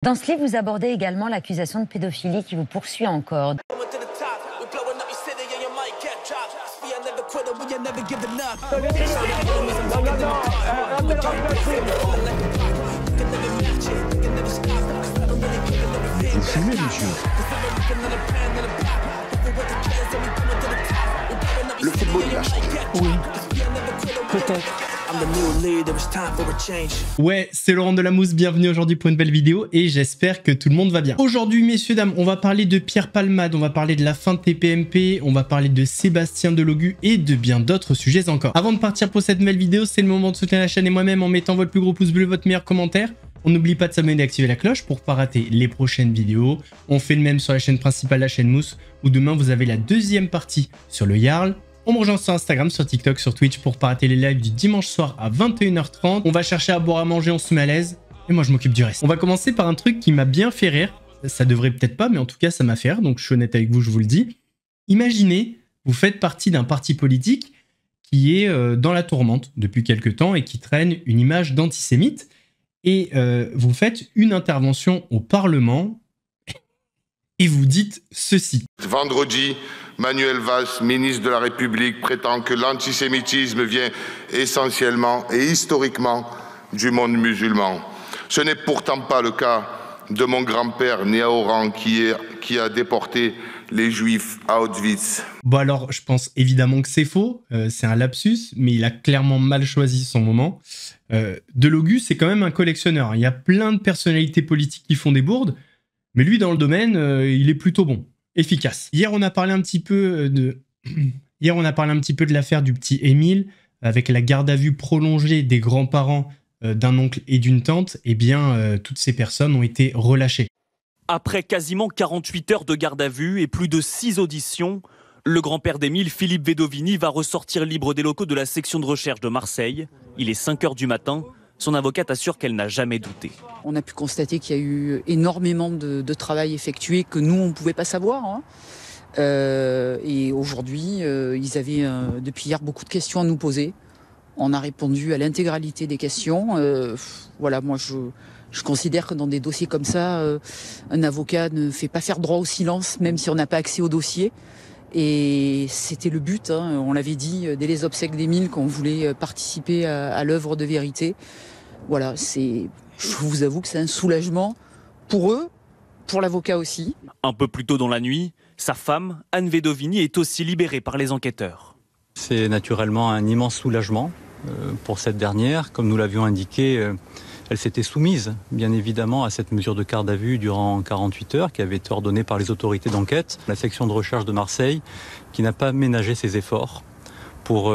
Dans ce livre, vous abordez également l'accusation de pédophilie qui vous poursuit encore. Vous fumez, monsieur? Le football, il a changé. Oui, peut-être. Ouais, c'est Laurent Delamousse, bienvenue aujourd'hui pour une belle vidéo et j'espère que tout le monde va bien. Aujourd'hui, messieurs, dames, on va parler de Pierre Palmade, on va parler de la fin de TPMP, on va parler de Sébastien Delogu et de bien d'autres sujets encore. Avant de partir pour cette belle vidéo, c'est le moment de soutenir la chaîne et moi-même en mettant votre plus gros pouce bleu, votre meilleur commentaire. On n'oublie pas de s'abonner et d'activer la cloche pour pas rater les prochaines vidéos. On fait le même sur la chaîne principale, la chaîne Mousse, où demain vous avez la deuxième partie sur le Jarl. On me rejoint sur Instagram, sur TikTok, sur Twitch pour pas rater les lives du dimanche soir à 21h30. On va chercher à boire, à manger, on se met à l'aise. Et moi, je m'occupe du reste. On va commencer par un truc qui m'a bien fait rire. Ça devrait peut-être pas, mais en tout cas, ça m'a fait rire. Donc, je suis honnête avec vous, je vous le dis. Imaginez, vous faites partie d'un parti politique qui est dans la tourmente depuis quelque temps et qui traîne une image d'antisémite. Et vous faites une intervention au Parlement et vous dites ceci. Vendredi, Manuel Valls, ministre de la République, prétend que l'antisémitisme vient essentiellement et historiquement du monde musulman. Ce n'est pourtant pas le cas de mon grand-père né à Oran qui a déporté les Juifs à Auschwitz. Bon alors, je pense évidemment que c'est faux, c'est un lapsus, mais il a clairement mal choisi son moment. Delogu, c'est quand même un collectionneur. Il y a plein de personnalités politiques qui font des bourdes, mais lui, dans le domaine, il est plutôt bon, efficace. Hier, on a parlé un petit peu de l'affaire du petit Émile, avec la garde à vue prolongée des grands-parents d'un oncle et d'une tante. Eh bien, toutes ces personnes ont été relâchées. Après quasiment 48 heures de garde à vue et plus de 6 auditions, le grand-père d'Émile, Philippe Vedovini, va ressortir libre des locaux de la section de recherche de Marseille. Il est 5 heures du matin. Son avocate assure qu'elle n'a jamais douté. On a pu constater qu'il y a eu énormément de travail effectué que nous, on ne pouvait pas savoir. Hein. Et aujourd'hui, ils avaient depuis hier beaucoup de questions à nous poser. On a répondu à l'intégralité des questions. Voilà, moi, je considère que dans des dossiers comme ça, un avocat ne fait pas faire droit au silence, même si on n'a pas accès au dossier. Et c'était le but, hein. On l'avait dit dès les obsèques d'Émile qu'on voulait participer à l'œuvre de vérité. Voilà, je vous avoue que c'est un soulagement pour eux, pour l'avocat aussi. Un peu plus tôt dans la nuit, sa femme, Anne Vedovini, est aussi libérée par les enquêteurs. C'est naturellement un immense soulagement pour cette dernière. Comme nous l'avions indiqué, elle s'était soumise, bien évidemment, à cette mesure de garde à vue durant 48 heures qui avait été ordonnée par les autorités d'enquête. La section de recherche de Marseille qui n'a pas ménagé ses efforts pour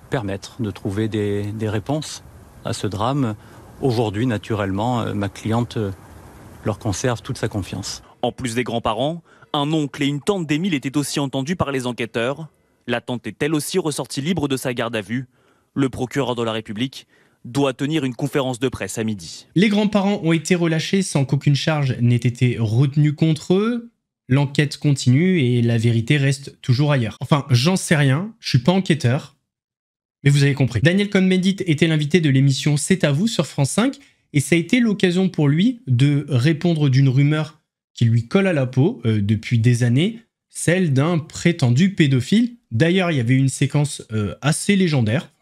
permettre de trouver des réponses à ce drame. Aujourd'hui, naturellement, ma cliente leur conserve toute sa confiance. En plus des grands-parents, un oncle et une tante d'Émile étaient aussi entendus par les enquêteurs. La tante est elle aussi ressortie libre de sa garde à vue. Le procureur de la République doit tenir une conférence de presse à midi. Les grands-parents ont été relâchés sans qu'aucune charge n'ait été retenue contre eux. L'enquête continue et la vérité reste toujours ailleurs. Enfin, j'en sais rien, je suis pas enquêteur, mais vous avez compris. Daniel Cohn-Bendit était l'invité de l'émission C'est à vous sur France 5 et ça a été l'occasion pour lui de répondre d'une rumeur qui lui colle à la peau depuis des années, celle d'un prétendu pédophile. D'ailleurs, il y avait une séquence assez légendaire,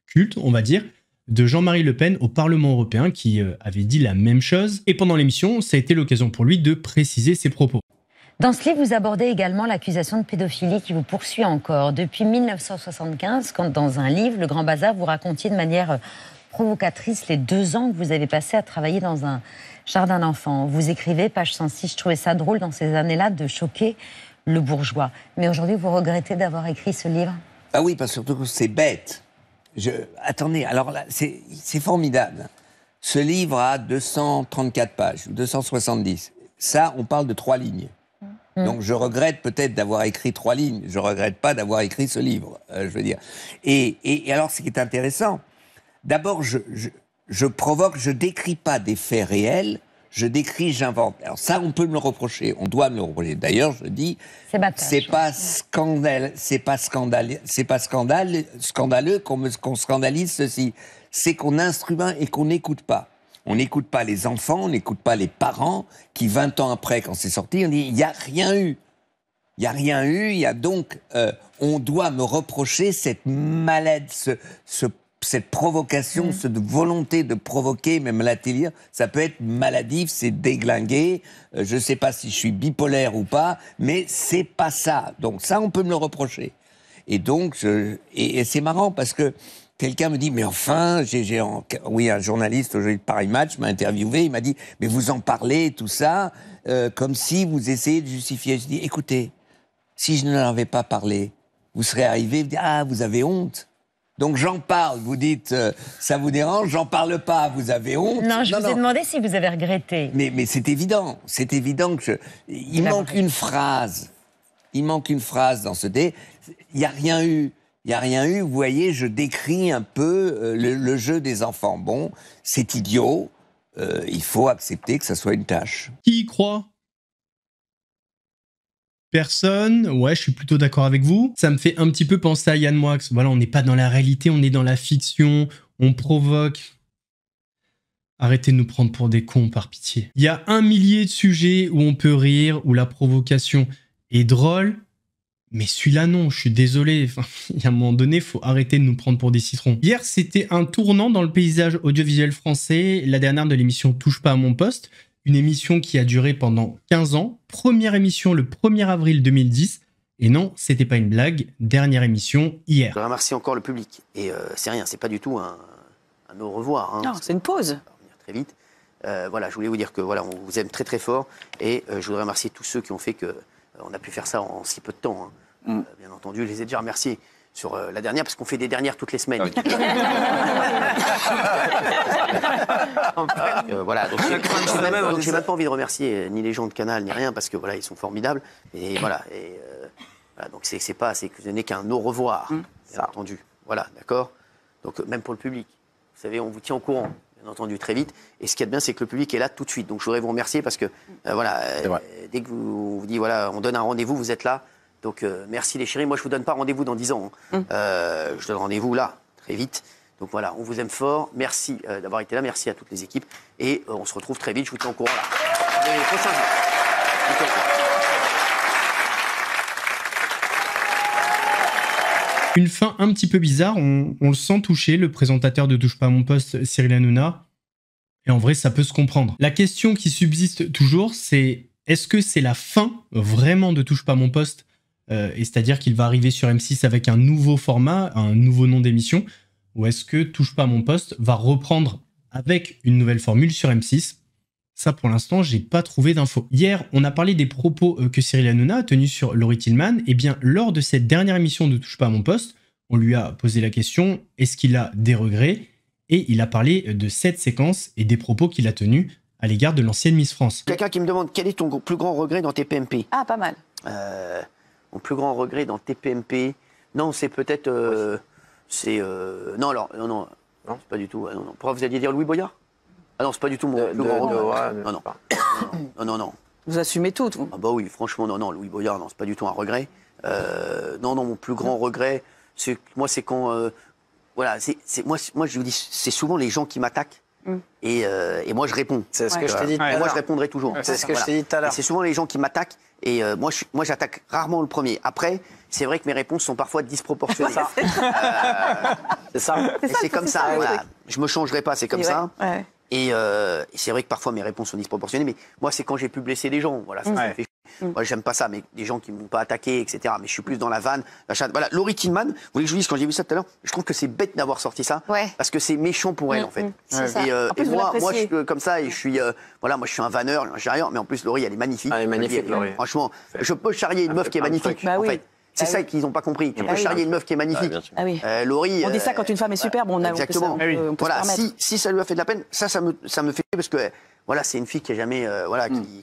culte, on va dire, de Jean-Marie Le Pen au Parlement européen qui avait dit la même chose. Et pendant l'émission, ça a été l'occasion pour lui de préciser ses propos. Dans ce livre, vous abordez également l'accusation de pédophilie qui vous poursuit encore. Depuis 1975, quand dans un livre, Le Grand Bazar, vous racontiez de manière provocatrice les 2 ans que vous avez passé à travailler dans un jardin d'enfants. Vous écrivez, page 106, je trouvais ça drôle dans ces années-là de choquer le bourgeois. Mais aujourd'hui, vous regrettez d'avoir écrit ce livre? Ah oui, parce que surtout que c'est bête. Attendez, alors là, c'est formidable. Ce livre a 234 pages, 270. Ça, on parle de 3 lignes. Donc je regrette peut-être d'avoir écrit 3 lignes. Je regrette pas d'avoir écrit ce livre, je veux dire. Et alors, ce qui est intéressant, d'abord, je provoque, je décris pas des faits réels, je décris, j'invente. Alors ça, on peut me le reprocher, on doit me le reprocher. D'ailleurs, je dis, c'est pas scandaleux qu'on scandalise ceci. C'est qu'on instrumente et qu'on n'écoute pas. On n'écoute pas les enfants, on n'écoute pas les parents qui, 20 ans après, quand c'est sorti, on dit il n'y a rien eu. Il n'y a rien eu, il y a donc... on doit me reprocher cette cette provocation, cette volonté de provoquer, même l'a-t-il, ça peut être maladif, c'est déglingué, je ne sais pas si je suis bipolaire ou pas, mais c'est pas ça. Donc ça, on peut me le reprocher. Et donc, et c'est marrant parce que quelqu'un me dit, mais enfin, oui, un journaliste aujourd'hui de Paris Match m'a interviewé, il m'a dit, mais vous en parlez, tout ça, comme si vous essayez de justifier. Je dis, écoutez, si je n'en avais pas parlé, vous serez arrivé, vous dites, ah, vous avez honte. Donc j'en parle, vous dites, ça vous dérange, j'en parle pas, vous avez honte. Non, je vous ai demandé si vous avez regretté. Mais c'est évident que il manque une phrase. Il manque une phrase dans ce dé. Il n'y a rien eu. Il n'y a rien eu. Vous voyez, je décris un peu le jeu des enfants. Bon, c'est idiot. Il faut accepter que ça soit une tâche. Qui y croit ? Personne. Ouais, je suis plutôt d'accord avec vous. Ça me fait un petit peu penser à Yann Moix. Voilà, on n'est pas dans la réalité, on est dans la fiction. On provoque. Arrêtez de nous prendre pour des cons, par pitié. Il y a 1 millier de sujets où on peut rire, où la provocation est drôle. Mais celui-là, non, je suis désolé. Enfin, il y a un moment donné, il faut arrêter de nous prendre pour des citrons. Hier, c'était un tournant dans le paysage audiovisuel français. La dernière de l'émission Touche pas à mon poste. Une émission qui a duré pendant 15 ans. Première émission le 1er avril 2010. Et non, c'était pas une blague. Dernière émission hier. Je remercie encore le public. Et c'est rien, c'est pas du tout un au revoir. Hein. Non, c'est une pause. Ça va revenir très vite. Voilà, je voulais vous dire que voilà, on vous aime très très fort. Et je voudrais remercier tous ceux qui ont fait qu'on a pu faire ça en si peu de temps. Hein. Bien entendu, je les ai déjà remerciés sur la dernière, parce qu'on fait des dernières toutes les semaines. Voilà, donc j'ai même pas envie de remercier ni les gens de Canal ni rien, parce que voilà, ils sont formidables. Et voilà, voilà, donc c'est que ce n'est qu'un au revoir, bien entendu. Voilà, d'accord. Donc même pour le public, vous savez, on vous tient au courant, bien entendu, très vite. Et ce qu'il y a de bien, c'est que le public est là tout de suite. Donc je voudrais vous remercier parce que voilà, dès que on vous dit voilà, on donne un rendez-vous, vous êtes là. Donc merci les chéris. Moi je vous donne pas rendez-vous dans 10 ans. Hein. Je donne rendez-vous là, très vite. Donc voilà, on vous aime fort. Merci d'avoir été là. Merci à toutes les équipes. Et on se retrouve très vite. Je vous tiens au courant là. Les prochains jours. Une fin un petit peu bizarre. On le sent touché, le présentateur de Touche pas à mon poste, Cyril Hanouna. Et en vrai, ça peut se comprendre. La question qui subsiste toujours, c'est est-ce que c'est la fin vraiment de Touche pas à mon poste ? Et c'est-à-dire qu'il va arriver sur M6 avec un nouveau format, un nouveau nom d'émission, ou est-ce que Touche pas à mon poste va reprendre avec une nouvelle formule sur M6 ? Ça, pour l'instant, j'ai pas trouvé d'infos. Hier, on a parlé des propos que Cyril Hanouna a tenus sur Laurie Tillman. Et bien, lors de cette dernière émission de Touche pas à mon poste, on lui a posé la question, est-ce qu'il a des regrets ? Et il a parlé de cette séquence et des propos qu'il a tenus à l'égard de l'ancienne Miss France. Quelqu'un qui me demande quel est ton plus grand regret dans TPMP ? Ah, pas mal. Mon plus grand regret dans TPMP, non, c'est peut-être, non, alors, non, c'est pas du tout. Non. Pourquoi vous alliez dire Louis Boyard ? Ah non, c'est pas du tout mon plus grand regret. Non. Vous assumez tout. Ah bah oui, franchement, non, Louis Boyard, non, c'est pas du tout un regret. Non, mon plus grand regret, c'est quand, voilà, moi je vous dis, c'est souvent les gens qui m'attaquent. Et moi je réponds. C'est ce que je t'ai dit tout à l'heure. Moi je répondrai toujours. C'est ce que je t'ai dit tout à l'heure. C'est souvent les gens qui m'attaquent et moi j'attaque rarement le premier. Après, c'est vrai que mes réponses sont parfois disproportionnées. C'est ça. C'est comme ça. Voilà. Je me changerai pas, c'est comme ça. Ouais. Et c'est vrai que parfois mes réponses sont disproportionnées, mais moi c'est quand j'ai pu blesser des gens. Voilà, ça me fait. Moi j'aime pas ça, mais des gens qui m'ont pas attaqué, etc. Mais je suis plus dans la vanne. Voilà, Laurie Tillman, vous voulez que je vous dise quand j'ai vu ça tout à l'heure, je trouve que c'est bête d'avoir sorti ça, parce que c'est méchant pour elle en fait. Et moi je suis comme ça et je suis, voilà, moi je suis un vanneur, mais en plus Laurie elle est magnifique. Elle est magnifique, Laurie. Franchement, je peux charrier une meuf qui est magnifique. En fait. C'est ça qu'ils n'ont pas compris. Tu peux charrier une meuf qui est magnifique. Laurie. On dit ça quand une femme est superbe, on a exactement. On peut voilà, se permettre. si ça lui a fait de la peine, ça me fait parce que voilà, c'est une fille qui a jamais,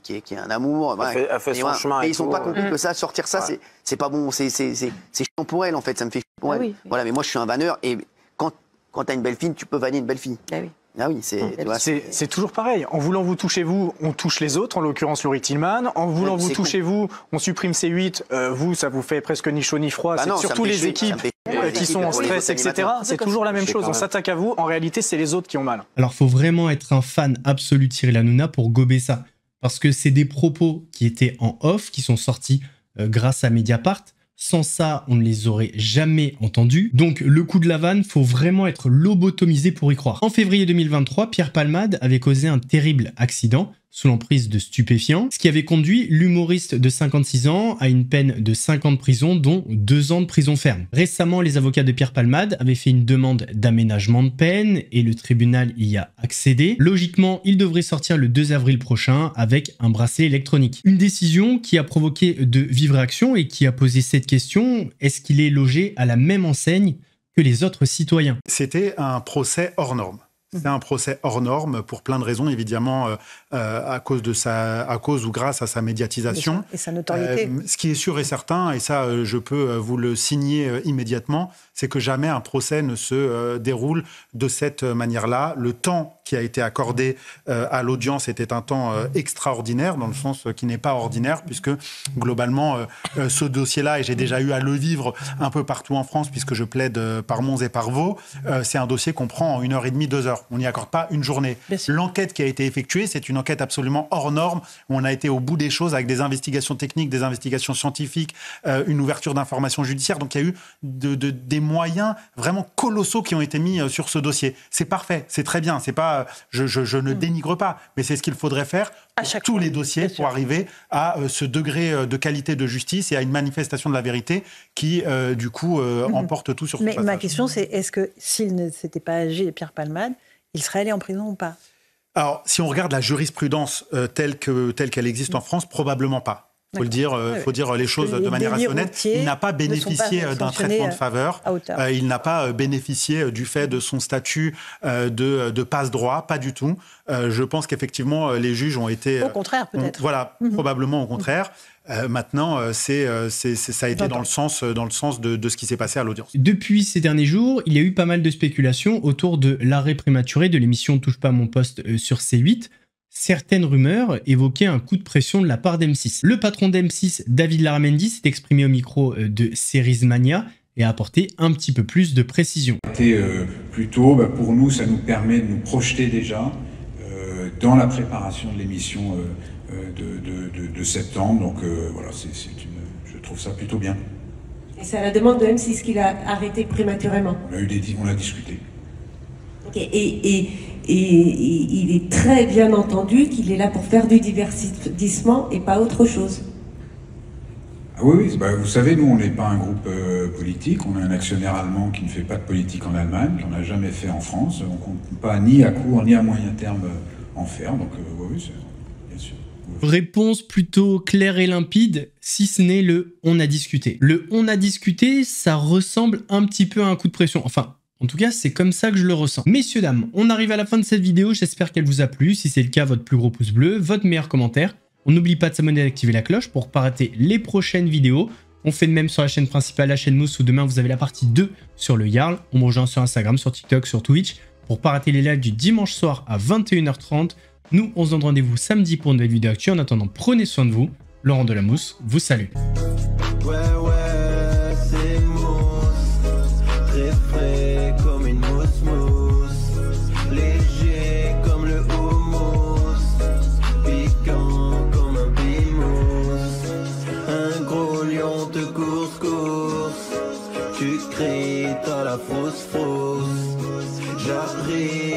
qui est un amour. Elle fait son chemin. Mais ils n'ont pas compris que ça, sortir ça, c'est pas bon. C'est chiant pour elle en fait. Ça me fait chiant pour elle. Voilà, mais moi je suis un vanneur et quand t'as une belle fille, tu peux vanner une belle fille. Ah oui, c'est toujours pareil. En voulant vous toucher vous, on touche les autres, en l'occurrence Laurie Tillman. En voulant vous toucher vous, on supprime C8. Vous, ça vous fait presque ni chaud ni froid. C'est surtout les équipes qui sont en stress, etc. C'est toujours la même chose. On s'attaque à vous. En réalité, c'est les autres qui ont mal. Alors, faut vraiment être un fan absolu de Cyril Hanouna pour gober ça. Parce que c'est des propos qui étaient en off, qui sont sortis grâce à Mediapart. Sans ça, on ne les aurait jamais entendus. Donc, le coup de la vanne, faut vraiment être lobotomisé pour y croire. En février 2023, Pierre Palmade avait causé un terrible accident sous l'emprise de stupéfiants, ce qui avait conduit l'humoriste de 56 ans à une peine de 5 ans de prison, dont 2 ans de prison ferme. Récemment, les avocats de Pierre Palmade avaient fait une demande d'aménagement de peine et le tribunal y a accédé. Logiquement, il devrait sortir le 2 avril prochain avec un bracelet électronique. Une décision qui a provoqué de vives réactions et qui a posé cette question: est-ce qu'il est logé à la même enseigne que les autres citoyens? C'était un procès hors norme. C'est un procès hors norme pour plein de raisons, évidemment, à cause ou grâce à sa médiatisation. Et sa notoriété. Ce qui est sûr et certain, et ça, je peux vous le signer immédiatement, c'est que jamais un procès ne se déroule de cette manière-là. Le temps qui a été accordé à l'audience était un temps extraordinaire, dans le sens qui n'est pas ordinaire, puisque globalement, ce dossier-là, et j'ai déjà eu à le vivre un peu partout en France, puisque je plaide par Mons et par Vaud, c'est un dossier qu'on prend en 1h30, 2 heures. On n'y accorde pas une journée. L'enquête qui a été effectuée, c'est une enquête absolument hors norme, où on a été au bout des choses avec des investigations techniques, des investigations scientifiques, une ouverture d'informations judiciaires. Donc il y a eu des moyens vraiment colossaux qui ont été mis sur ce dossier. C'est parfait, c'est très bien. C'est pas, je ne dénigre pas, mais c'est ce qu'il faudrait faire pour tous les dossiers pour arriver à ce degré de qualité de justice et à une manifestation de la vérité qui, du coup, emporte tout sur son passage. Ma question, c'est est-ce que s'il ne s'était pas agi, Pierre Palmade, il serait allé en prison ou pas? Alors, si on regarde la jurisprudence telle qu'elle existe en France, probablement pas. Il faut dire les choses de manière assez honnête. Il n'a pas bénéficié d'un traitement de faveur. Il n'a pas bénéficié du fait de son statut de passe-droit, pas du tout. Je pense qu'effectivement, les juges ont été... Au contraire, peut-être. Voilà, probablement au contraire. Maintenant, ça a été dans le sens de ce qui s'est passé à l'audience. Depuis ces derniers jours, il y a eu pas mal de spéculations autour de l'arrêt prématuré de l'émission Touche pas à mon poste sur C8. Certaines rumeurs évoquaient un coup de pression de la part d'M6. Le patron d'M6, David Larramendy, s'est exprimé au micro de Series Mania et a apporté un petit peu plus de précision. Plutôt, pour nous, ça nous permet de nous projeter déjà dans la préparation de l'émission de septembre. Donc voilà, je trouve ça plutôt bien. Et c'est à la demande de M6 qu'il a arrêté prématurément. On a discuté. Okay. Et il est très bien entendu qu'il est là pour faire du divertissement et pas autre chose. Ah oui, vous savez, nous, on n'est pas un groupe politique. On a un actionnaire allemand qui ne fait pas de politique en Allemagne, qu'on n'a jamais fait en France. On ne compte pas ni à court ni à moyen terme en faire. Donc oui, bien sûr. Réponse plutôt claire et limpide, si ce n'est le « on a discuté ». Le « on a discuté », ça ressemble un petit peu à un coup de pression. Enfin, en tout cas, c'est comme ça que je le ressens. Messieurs, dames, on arrive à la fin de cette vidéo. J'espère qu'elle vous a plu. Si c'est le cas, votre plus gros pouce bleu, votre meilleur commentaire. On n'oublie pas de s'abonner et d'activer la cloche pour ne pas rater les prochaines vidéos. On fait de même sur la chaîne principale, la chaîne Mousse, où demain vous avez la partie 2 sur le Jarl. On me rejoint sur Instagram, sur TikTok, sur Twitch pour ne pas rater les lives du dimanche soir à 21h30. Nous, on se donne rendez-vous samedi pour une nouvelle vidéo actu. En attendant, prenez soin de vous. Laurent de la Mousse vous salue. Tu cries, t'as la fausse, j'arrive.